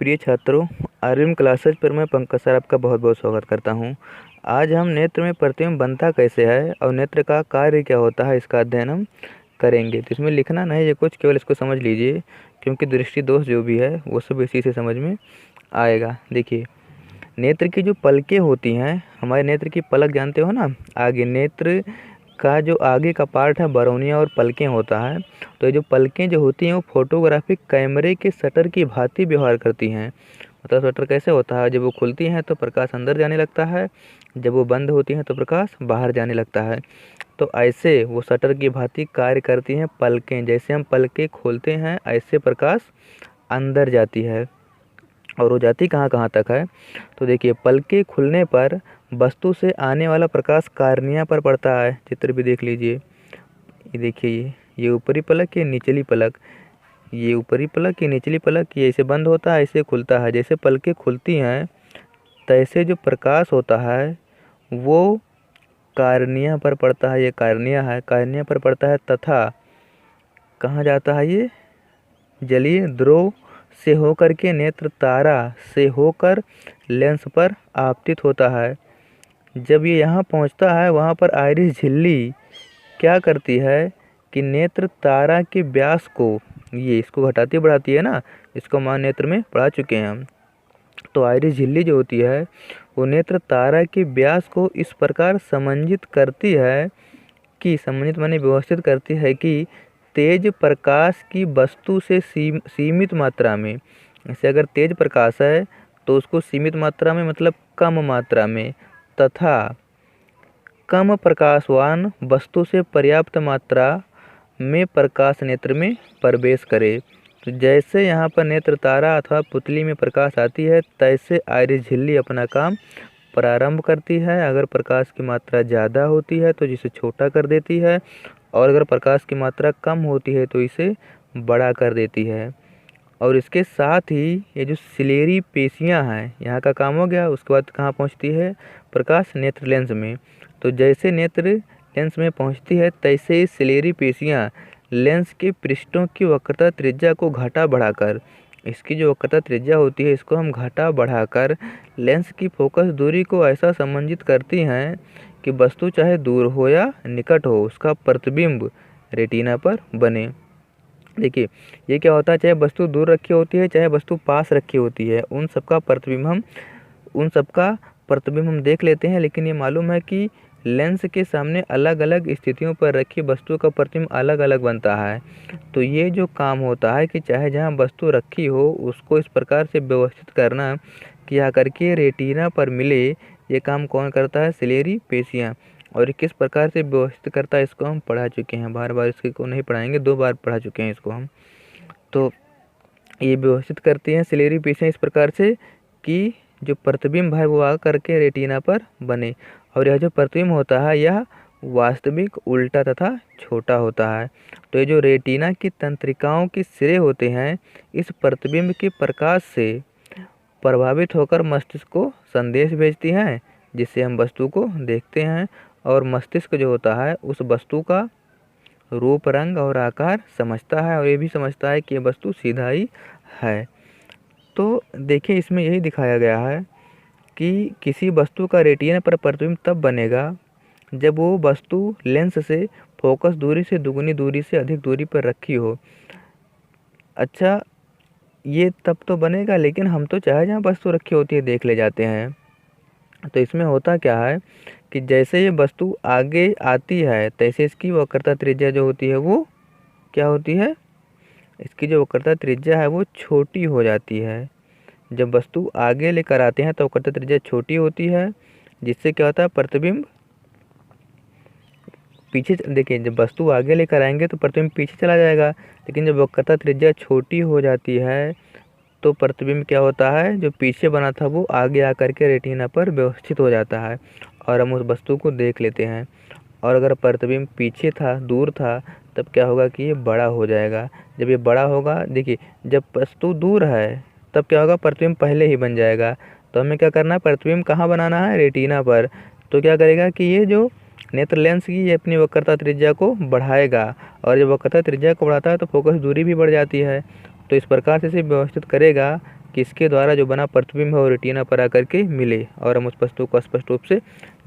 प्रिय छात्रों, आर्यन क्लासेज पर मैं पंकज सर आपका बहुत बहुत स्वागत करता हूं। आज हम नेत्र में प्रतिबिंब बनता कैसे है और नेत्र का कार्य क्या होता है इसका अध्ययन हम करेंगे। तो इसमें लिखना नहीं है कुछ, केवल इसको समझ लीजिए, क्योंकि दृष्टि दोष जो भी है वो सब इसी से समझ में आएगा। देखिए, नेत्र की जो पलकें होती हैं, हमारे नेत्र की पलक जानते हो ना, आगे नेत्र का जो आगे का पार्ट है बरौनिया और पलकें होता है। तो ये जो पलकें जो होती हैं वो फोटोग्राफिक कैमरे के शटर की भांति व्यवहार करती हैं। मतलब शटर कैसे होता है, जब वो खुलती हैं तो प्रकाश अंदर जाने लगता है, जब वो बंद होती हैं तो प्रकाश बाहर जाने लगता है। तो ऐसे वो शटर की भांति कार्य करती हैं पलकें। जैसे हम पलकें खोलते हैं ऐसे प्रकाश अंदर जाती है। और वो जाती कहाँ कहाँ तक है, तो देखिए, पलकें खुलने पर वस्तु से आने वाला प्रकाश कार्निया पर पड़ता है। चित्र भी देख लीजिए, ये देखिए, ये ऊपरी पलक, ये निचली पलक, ये ऊपरी पलक, ये निचली पलक, ये ऐसे बंद होता है, ऐसे खुलता है। जैसे पलकें खुलती हैं तैसे जो प्रकाश होता है वो कार्निया पर पड़ता है। ये कार्निया है, कार्निया पर पड़ता है तथा कहाँ जाता है, ये जलीय ध्रुव से होकर के नेत्र तारा से होकर लेंस पर आपतित होता है। जब ये यहाँ पहुँचता है वहाँ पर आइरिस झिल्ली क्या करती है कि नेत्र तारा के व्यास को, ये इसको घटाती बढ़ाती है ना, इसको मान नेत्र में पढ़ा चुके हैं हम। तो आइरिस झिल्ली जो होती है वो नेत्र तारा के व्यास को इस प्रकार समंजित करती है कि, समंजित माने व्यवस्थित करती है कि तेज प्रकाश की वस्तु से सीमित मात्रा में, जैसे अगर तेज प्रकाश है तो उसको सीमित मात्रा में मतलब कम मात्रा में, तथा कम प्रकाशवान वस्तु से पर्याप्त मात्रा में प्रकाश नेत्र में प्रवेश करे। तो जैसे यहाँ पर नेत्र तारा अथवा पुतली में प्रकाश आती है तैसे आइरिस झिल्ली अपना काम प्रारंभ करती है। अगर प्रकाश की मात्रा ज़्यादा होती है तो जिसे छोटा कर देती है, और अगर प्रकाश की मात्रा कम होती है तो इसे बड़ा कर देती है। और इसके साथ ही ये जो सिलेरी पेशियाँ हैं, यहाँ का काम हो गया। उसके बाद कहाँ पहुँचती है प्रकाश, नेत्र लेंस में। तो जैसे नेत्र लेंस में पहुँचती है तैसे ही सिलेरी पेशियाँ लेंस के पृष्ठों की वक्रता त्रिज्या को घटा बढ़ाकर, इसकी जो वक्रता त्रिज्या होती है इसको हम घटा बढ़ाकर लेंस की फोकस दूरी को ऐसा समंजित करती हैं कि वस्तु चाहे दूर हो या निकट हो उसका प्रतिबिंब रेटिना पर बने। देखिए, ये क्या होता है, चाहे वस्तु दूर रखी होती है चाहे वस्तु पास रखी होती है, उन सबका प्रतिबिंब हम देख लेते हैं। लेकिन ये मालूम है कि लेंस के सामने अलग अलग स्थितियों पर रखी वस्तु का प्रतिबिंब अलग अलग बनता है। तो ये जो काम होता है कि चाहे जहाँ वस्तु रखी हो उसको इस प्रकार से व्यवस्थित करना कि आकर के रेटिना पर मिले, ये काम कौन करता है, सिलेरी पेशियाँ। और ये किस प्रकार से व्यवस्थित करता है इसको हम पढ़ा चुके हैं, बार बार इसको नहीं पढ़ाएंगे, 2 बार पढ़ा चुके हैं इसको हम। तो ये व्यवस्थित करती हैं सिलेरी पेशियाँ इस प्रकार से कि जो प्रतिबिंब है वो आ करके रेटिना पर बने। और यह जो प्रतिबिंब होता है यह वास्तविक, उल्टा तथा छोटा होता है। तो ये जो रेटिना की तंत्रिकाओं के सिरे होते हैं इस प्रतिबिंब के प्रकाश से प्रभावित होकर मस्तिष्क को संदेश भेजती हैं, जिससे हम वस्तु को देखते हैं। और मस्तिष्क जो होता है उस वस्तु का रूप, रंग और आकार समझता है, और ये भी समझता है कि ये वस्तु सीधा ही है। तो देखिए, इसमें यही दिखाया गया है कि किसी वस्तु का रेटिना पर प्रतिबिंब तब बनेगा जब वो वस्तु लेंस से फोकस दूरी से दुगुनी दूरी से अधिक दूरी पर रखी हो। अच्छा, ये तब तो बनेगा, लेकिन हम तो चाहे जहाँ वस्तु रखी होती है देख ले जाते हैं। तो इसमें होता क्या है कि जैसे ये वस्तु आगे आती है तैसे इसकी वक्रता त्रिज्या जो होती है वो क्या होती है, इसकी जो वक्रता त्रिज्या है वो छोटी हो जाती है। जब वस्तु आगे लेकर आते हैं तो वक्रता त्रिज्या छोटी होती है, जिससे क्या होता है, प्रतिबिंब पीछे, देखिए, जब वस्तु आगे लेकर आएंगे तो प्रतिबिंब पीछे चला जाएगा, लेकिन जब वक्रता त्रिज्या छोटी हो जाती है तो प्रतिबिंब क्या होता है, जो पीछे बना था वो आगे आकर के रेटिना पर व्यवस्थित हो जाता है और हम उस वस्तु को देख लेते हैं। और अगर प्रतिबिंब पीछे था, दूर था, तब क्या होगा कि ये बड़ा हो जाएगा। जब ये बड़ा होगा, देखिए, जब वस्तु दूर है तब क्या होगा, प्रतिबिंब पहले ही बन जाएगा। तो हमें क्या करना है, प्रतिबिंब कहाँ बनाना है, रेटिना पर। तो क्या करेगा कि ये जो नेत्र लेंस की ये अपनी वक्रता त्रिज्या को बढ़ाएगा, और जब वक्रता त्रिज्या को बढ़ाता है तो फोकस दूरी भी बढ़ जाती है। तो इस प्रकार से इसे व्यवस्थित करेगा कि इसके द्वारा जो बना प्रतिबिंब है वो रेटिना पर आकर के मिले और हम उस वस्तु को स्पष्ट रूप से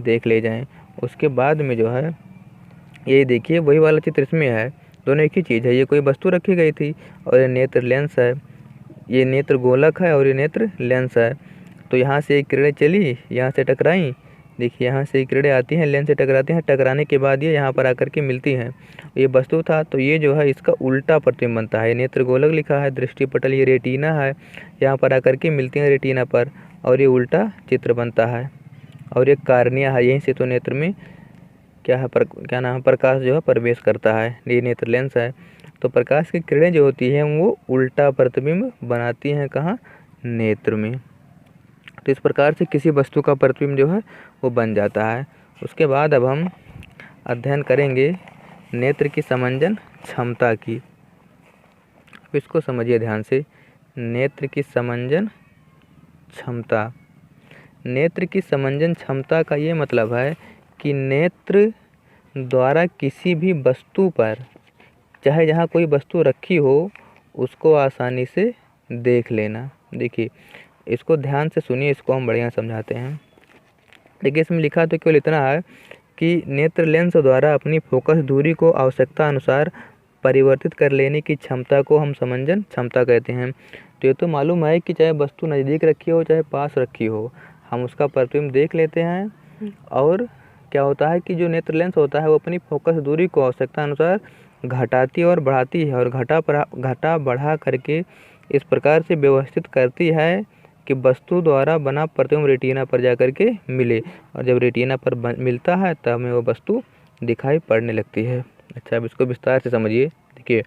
देख ले जाएं। उसके बाद में जो है ये देखिए वही वाला चित्र इसमें है, दोनों एक ही चीज़ है। ये कोई वस्तु रखी गई थी और ये नेत्र लेंस है, ये नेत्र गोलक है और ये नेत्र लेंस है। तो यहाँ से एक किरणें चली, यहाँ से टकराई, देखिए यहाँ से किरणें आती हैं, लेंस से टकराती हैं, टकराने के बाद ये यहाँ पर आकर के मिलती हैं। ये वस्तु था तो ये जो है इसका उल्टा प्रतिबिंब बनता है। नेत्र गोलक लिखा है, दृष्टि पटल ये रेटिना है, यहाँ पर आकर के मिलती हैं रेटिना पर और ये उल्टा चित्र बनता है। और ये कार्निया है, यहीं से तो नेत्र में क्या नाम है, प्रकाश जो है प्रवेश करता है। ये नेत्र लेंस है। तो प्रकाश की किरणें जो होती हैं वो उल्टा प्रतिबिंब बनाती हैं कहाँ, नेत्र में। तो इस प्रकार से किसी वस्तु का प्रतिबिंब जो है वो बन जाता है। उसके बाद अब हम अध्ययन करेंगे नेत्र की समंजन क्षमता की। तो इसको समझिए ध्यान से, नेत्र की समंजन क्षमता। नेत्र की समंजन क्षमता का ये मतलब है कि नेत्र द्वारा किसी भी वस्तु पर, चाहे जहाँ कोई वस्तु रखी हो, उसको आसानी से देख लेना। देखिए इसको ध्यान से सुनिए, इसको हम बढ़िया समझाते हैं। देखिए इसमें लिखा तो केवल इतना है कि नेत्र लेंस द्वारा अपनी फोकस दूरी को आवश्यकता अनुसार परिवर्तित कर लेने की क्षमता को हम समंजन क्षमता कहते हैं। तो ये तो मालूम है कि चाहे वस्तु नज़दीक रखी हो चाहे पास रखी हो, हम उसका प्रतिबिंब देख लेते हैं। और क्या होता है कि जो नेत्र लेंस होता है वो अपनी फोकस दूरी को आवश्यकता अनुसार घटाती और बढ़ाती है और घटा बढ़ा करके इस प्रकार से व्यवस्थित करती है कि वस्तु द्वारा बना प्रतिबिंब रेटिना पर जाकर के मिले, और जब रेटिना पर मिलता है तब हमें वो वस्तु दिखाई पड़ने लगती है। अच्छा, अब इसको विस्तार से समझिए। देखिए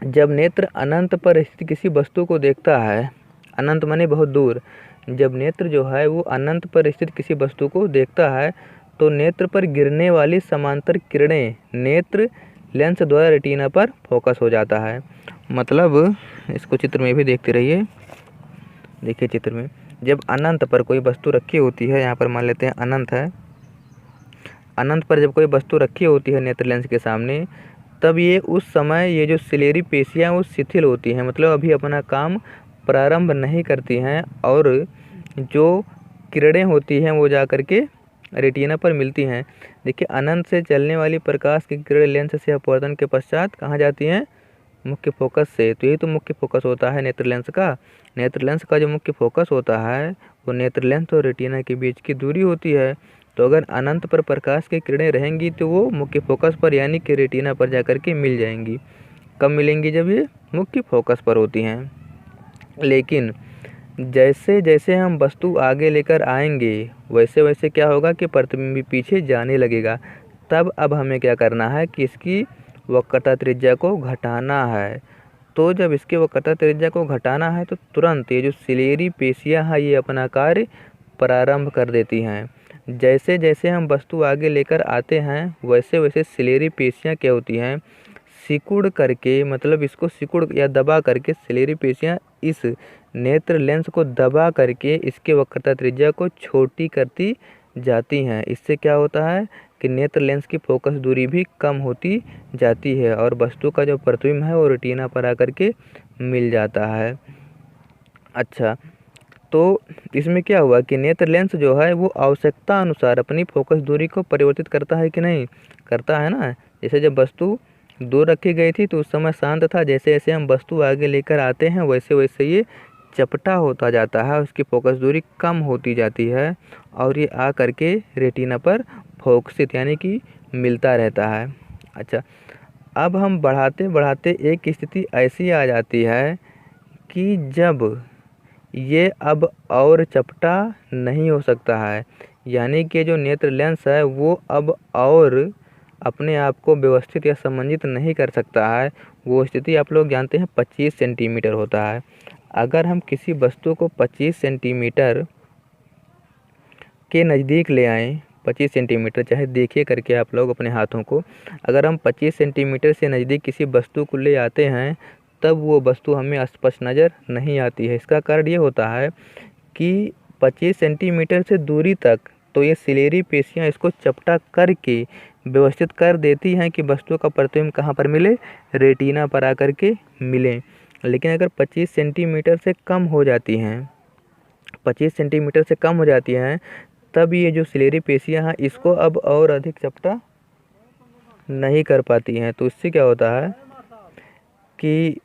जब नेत्र अनंत पर स्थित किसी वस्तु को देखता है, अनंत माने बहुत दूर, जब नेत्र जो है वो अनंत पर स्थित किसी वस्तु को देखता है तो नेत्र पर गिरने वाली समांतर किरणें नेत्र लेंस द्वारा रेटिना पर फोकस हो जाता है। मतलब इसको चित्र में भी देखते रहिए। देखिए चित्र में जब अनंत पर कोई वस्तु रखी होती है, यहाँ पर मान लेते हैं अनंत है, अनंत पर जब कोई वस्तु रखी होती है नेत्र लेंस के सामने, तब ये उस समय ये जो सिलेरी पेशियाँ वो शिथिल होती हैं, मतलब अभी अपना काम प्रारंभ नहीं करती हैं और जो किरणें होती हैं वो जा कर के रेटिना पर मिलती हैं। देखिए अनंत से चलने वाली प्रकाश की किरण लेंस से अपवर्तन के पश्चात कहाँ जाती हैं, मुख्य फोकस से। तो यही तो मुख्य फोकस होता है नेत्र लेंस का। नेत्र लेंस का जो मुख्य फोकस होता है वो नेत्र लेंस और रेटिना के बीच की दूरी होती है। तो अगर अनंत पर प्रकाश की किरणें रहेंगी तो वो मुख्य फोकस पर यानी कि रेटिना पर जाकर के मिल जाएंगी। कब मिलेंगी, जब ये मुख्य फोकस पर होती हैं। लेकिन जैसे जैसे हम वस्तु आगे लेकर आएंगे वैसे वैसे क्या होगा कि प्रतिबिंब पीछे जाने लगेगा। तब अब हमें क्या करना है कि इसकी वक्रता त्रिज्या को घटाना है। तो जब इसके वक्रता त्रिज्या को घटाना है तो तुरंत ये जो सिलेरी पेशियाँ हैं ये अपना कार्य प्रारंभ कर देती हैं। जैसे जैसे हम वस्तु आगे लेकर आते हैं वैसे वैसे सिलेरी पेशियाँ क्या होती हैं, सिकुड़ करके, मतलब इसको सिकुड़ या दबा करके सिलेरी पेशियाँ इस नेत्र लेंस को दबा करके इसके वक्रता त्रिज्या को छोटी करती जाती हैं। इससे क्या होता है कि नेत्र लेंस की फोकस दूरी भी कम होती जाती है और वस्तु का जो प्रतिबिंब है वो रेटिना पर आकर के मिल जाता है। अच्छा, तो इसमें क्या हुआ कि नेत्र लेंस जो है वो आवश्यकता अनुसार अपनी फोकस दूरी को परिवर्तित करता है कि नहीं, करता है ना। जैसे जब वस्तु दूर रखी गई थी तो उस समय शांत था, जैसे जैसे हम वस्तु आगे लेकर आते हैं वैसे वैसे ये चपटा होता जाता है, उसकी फोकस दूरी कम होती जाती है और ये आ करके रेटिना पर फोकसित यानी कि मिलता रहता है। अच्छा, अब हम बढ़ाते बढ़ाते एक स्थिति ऐसी आ जाती है कि जब ये अब और चपटा नहीं हो सकता है, यानी कि जो नेत्र लेंस है वो अब और अपने आप को व्यवस्थित या समन्वित नहीं कर सकता है। वो स्थिति आप लोग जानते हैं 25 सेंटीमीटर होता है। अगर हम किसी वस्तु को 25 सेंटीमीटर के नज़दीक ले आएँ, 25 सेंटीमीटर, चाहे देखिए करके आप लोग अपने हाथों को, अगर हम 25 सेंटीमीटर से नज़दीक किसी वस्तु को ले आते हैं तब वो वस्तु हमें स्पष्ट नज़र नहीं आती है। इसका कारण ये होता है कि 25 सेंटीमीटर से दूरी तक तो ये सिलेरी पेशियाँ इसको चपटा करके व्यवस्थित कर देती हैं कि वस्तु का प्रतिबिंब कहाँ पर मिले, रेटिना पर आकर के मिले। लेकिन अगर 25 सेंटीमीटर से कम हो जाती हैं, 25 सेंटीमीटर से कम हो जाती हैं, तब ये जो सिलेरी पेशियाँ हैं इसको अब और अधिक चपटा नहीं कर पाती हैं। तो इससे क्या होता है कि